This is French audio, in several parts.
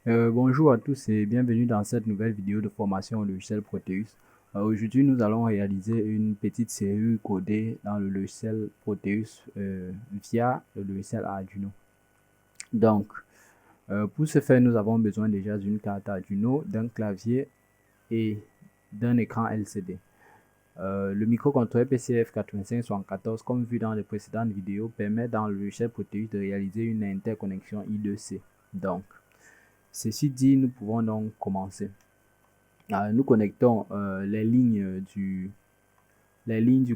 Bonjour à tous et bienvenue dans cette nouvelle vidéo de formation au logiciel Proteus. Aujourd'hui, nous allons réaliser une petite série codée dans le logiciel Proteus via le logiciel Arduino. Donc, pour ce faire, nous avons besoin déjà d'une carte Arduino, d'un clavier et d'un écran LCD. Le microcontrôleur PCF8574, comme vu dans les précédentes vidéos, permet dans le logiciel Proteus de réaliser une interconnexion I2C. Donc, ceci dit, nous pouvons donc commencer. Nous connectons les lignes du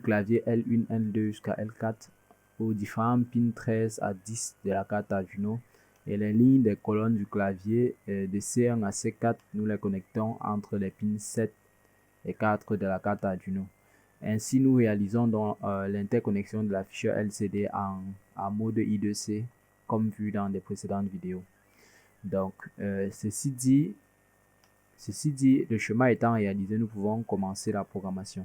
clavier L1, L2 jusqu'à L4 aux différents pins 13 à 10 de la carte Arduino et les lignes des colonnes du clavier de C1 à C4, nous les connectons entre les pins 7 et 4 de la carte Arduino. Ainsi, nous réalisons donc l'interconnexion de la fichier LCD en mode I2C comme vu dans les précédentes vidéos. Donc, ceci dit, le schéma étant réalisé, nous pouvons commencer la programmation.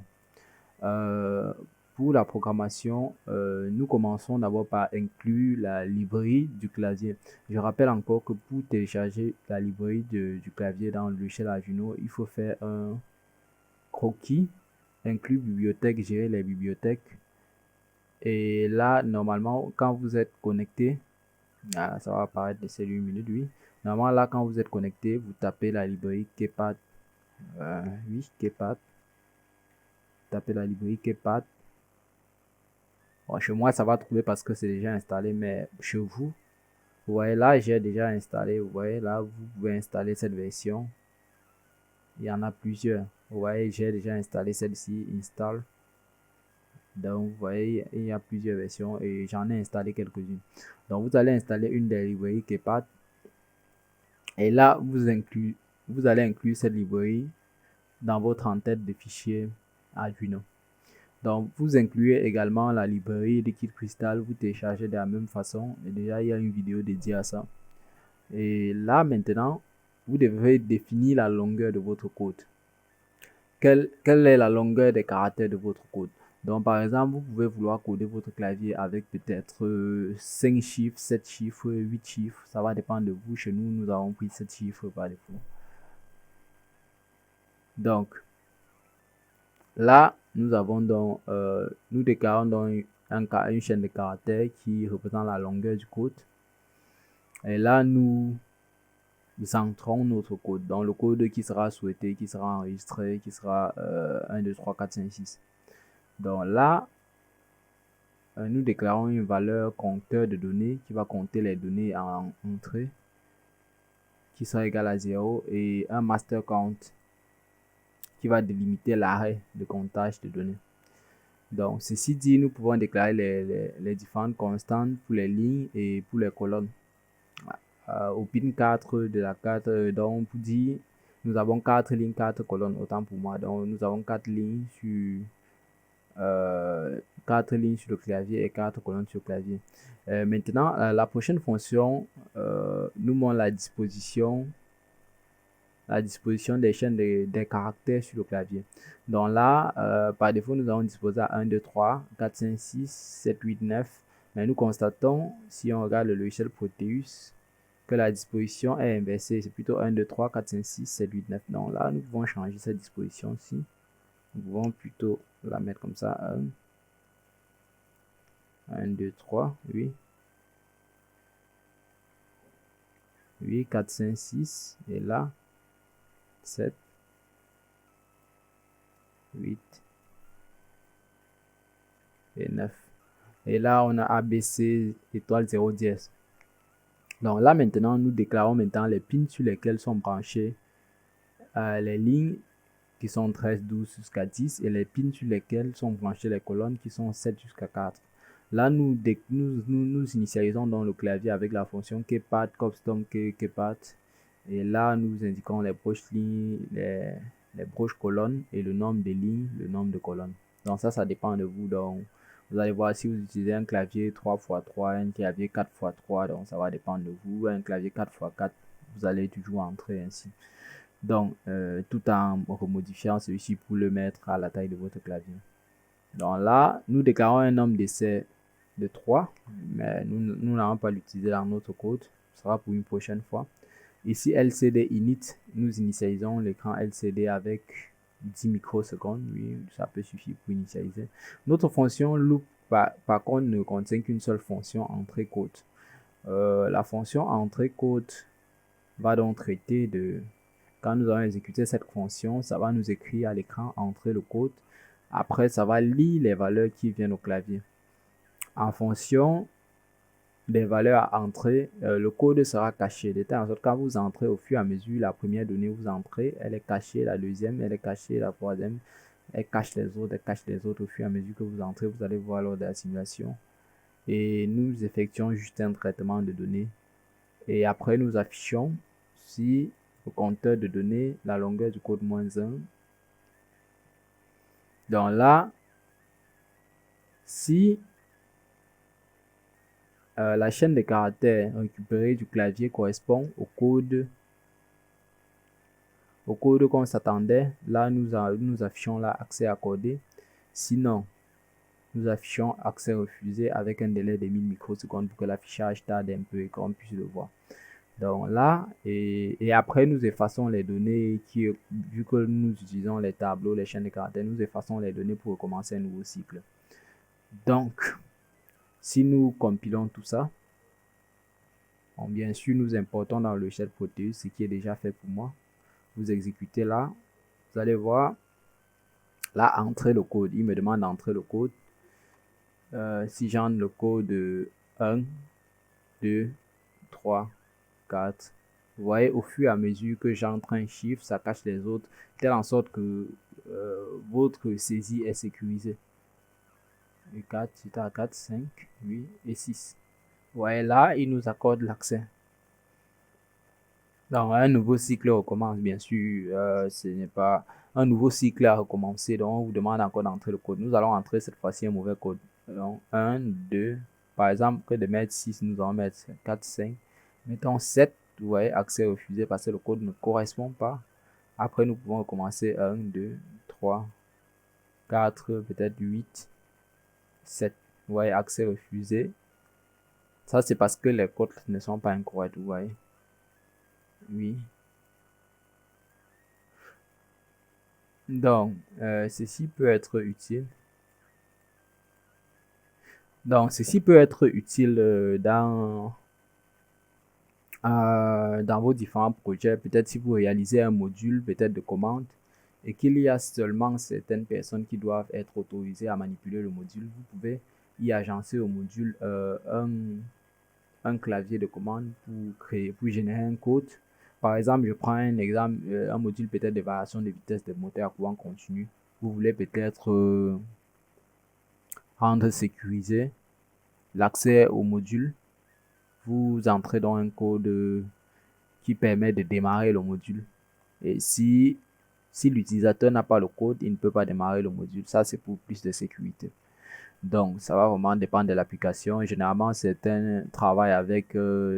Pour la programmation, nous commençons d'abord par inclure la librairie du clavier. Je rappelle encore que pour télécharger la librairie du clavier dans le logiciel Arduino, il faut faire un croquis, inclure bibliothèque, gérer les bibliothèques. Et là, normalement, quand vous êtes connecté, ça va apparaître de celui une minute, oui. Normalement, là, quand vous êtes connecté, vous tapez la librairie Keypad. Oui, Keypad. Tapez la librairie Keypad. Bon, chez moi, ça va trouver parce que c'est déjà installé, mais chez vous, vous voyez là, j'ai déjà installé. Vous voyez là, vous pouvez installer cette version. Il y en a plusieurs. Vous voyez, j'ai déjà installé celle-ci, install. Donc, vous voyez, il y a plusieurs versions et j'en ai installé quelques-unes. Donc, vous allez installer une des librairies Keypad. Et là, vous allez inclure cette librairie dans votre en-tête de fichiers Arduino. Donc, vous incluez également la librairie Liquid Crystal, vous téléchargez de la même façon. Et déjà, il y a une vidéo dédiée à ça. Et là, maintenant, vous devez définir la longueur de votre code. Quelle est la longueur des caractères de votre code? Donc, par exemple, vous pouvez vouloir coder votre clavier avec peut-être 5 chiffres, 7 chiffres, 8 chiffres. Ça va dépendre de vous. Chez nous, nous avons pris 7 chiffres par défaut. Donc, là, nous déclarons donc une chaîne de caractères qui représente la longueur du code. Et là, nous entrons notre code. Donc, le code qui sera souhaité, qui sera enregistré, qui sera 1, 2, 3, 4, 5, 6. Donc là, nous déclarons une valeur compteur de données qui va compter les données en entrée qui sera égal à 0 et un master count qui va délimiter l'arrêt de comptage de données. Donc, ceci dit, nous pouvons déclarer les différentes constantes pour les lignes et pour les colonnes. Au pin 4 de la carte, donc, pour dire, nous avons 4 lignes, 4 colonnes, autant pour moi. Donc, nous avons 4 lignes sur 4 lignes sur le clavier et 4 colonnes sur le clavier. Maintenant, la prochaine fonction nous montre la disposition des chaînes des caractères sur le clavier. Donc là, par défaut, nous allons disposer à 1, 2, 3, 4, 5, 6, 7, 8, 9. Mais nous constatons, si on regarde le logiciel Proteus, que la disposition est inversée. C'est plutôt 1, 2, 3, 4, 5, 6, 7, 8, 9. Donc là, nous pouvons changer cette disposition-ci. Nous pouvons plutôt la mettre comme ça. 1, 2, 3, oui. 8, 4, 5, 6. Et là, 7, 8 et 9. Et là, on a ABC étoile 0 dièse. Donc là, maintenant, nous déclarons maintenant les pins sur lesquels sont branchés les lignes qui sont 13, 12 jusqu'à 10 et les pins sur lesquels sont branchées les colonnes qui sont 7 jusqu'à 4. Là, nous initialisons dans le clavier avec la fonction keypad, custom keypad. Et là, nous indiquons les broches lignes, les broches colonnes et le nombre de lignes, le nombre de colonnes. Donc ça dépend de vous. Donc, vous allez voir si vous utilisez un clavier 3x3, un clavier 4x3, donc ça va dépendre de vous. Un clavier 4x4, vous allez toujours entrer ainsi. Donc, tout en remodifiant celui-ci pour le mettre à la taille de votre clavier. Donc là, nous déclarons un nombre d'essais de 3, mais nous n'allons pas l'utiliser dans notre code. Ce sera pour une prochaine fois. Ici, LCD init, nous initialisons l'écran LCD avec 10 microsecondes. Oui, ça peut suffire pour initialiser. Notre fonction loop, par contre, ne contient qu'une seule fonction entrée code. La fonction entrée code va donc traiter de... Quand nous allons exécuter cette fonction, ça va nous écrire à l'écran entrer le code. Après, ça va lire les valeurs qui viennent au clavier. En fonction des valeurs à entrer, le code sera caché. De telle sorte quand vous entrez au fur et à mesure, la première donnée vous entrez, elle est cachée, la deuxième, elle est cachée, la troisième, elle cache les autres, elle cache les autres au fur et à mesure que vous entrez, vous allez voir lors de la simulation. Et nous effectuons juste un traitement de données. Et après, nous affichons si le compteur de données, la longueur du code -1. Donc là, si la chaîne de caractères récupérée du clavier correspond au code qu'on s'attendait, là nous affichons là accès accordé. Sinon, nous affichons accès refusé avec un délai de 1000 microsecondes pour que l'affichage tarde un peu et qu'on puisse le voir. Donc là, et après nous effaçons les données vu que nous utilisons les tableaux, les chaînes de caractères, nous effaçons les données pour recommencer un nouveau cycle. Donc, si nous compilons tout ça, bon, bien sûr, nous importons dans le shell Proteus, ce qui est déjà fait pour moi. Vous exécutez là, vous allez voir, là, entrer le code. Il me demande d'entrer le code. Si j'entre le code 1, 2, 3, 4, vous voyez, au fur et à mesure que j'entre un chiffre, ça cache les autres, telle en sorte que votre saisie est sécurisée. Et 4, c'est à 4, 5, 8 et 6. Vous voyez, là, il nous accorde l'accès. Donc, un nouveau cycle recommence, bien sûr, ce n'est pas un nouveau cycle à recommencer, donc on vous demande encore d'entrer le code. Nous allons entrer cette fois-ci un mauvais code. Donc, 1, 2, par exemple, que de mettre 6, nous allons mettre 4, 5. Mettons 7, vous voyez, accès refusé parce que le code ne correspond pas. Après, nous pouvons recommencer 1, 2, 3, 4, peut-être 8, 7. Vous voyez, accès refusé. Ça, c'est parce que les codes ne sont pas incorrects, vous voyez. Oui. Donc, ceci peut être utile. Donc, ceci peut être utile dans vos différents projets. Peut-être si vous réalisez un module, peut-être de commande, et qu'il y a seulement certaines personnes qui doivent être autorisées à manipuler le module, vous pouvez y agencer au module un clavier de commande pour générer un code. Par exemple, je prends un exemple, un module peut-être de variation de vitesse de moteur à courant continu. Vous voulez peut-être rendre sécurisé l'accès au module. Vous entrez dans un code qui permet de démarrer le module. Et si l'utilisateur n'a pas le code, il ne peut pas démarrer le module. Ça, c'est pour plus de sécurité. Donc, ça va vraiment dépendre de l'application. Généralement, certains travaillent avec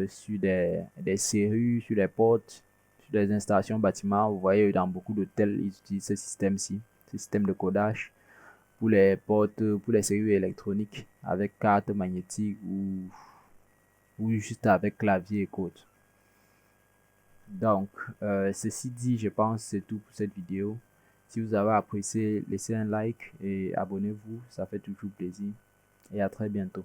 sur des séries, sur des portes, sur des installations bâtiments. Vous voyez, dans beaucoup d'hôtels, ils utilisent ce système-ci, ce système de codage pour les portes, pour les séries électroniques avec carte magnétique ou juste avec clavier et code. Donc, ceci dit, je pense que c'est tout pour cette vidéo. Si vous avez apprécié, laissez un like et abonnez-vous, ça fait toujours plaisir. Et à très bientôt.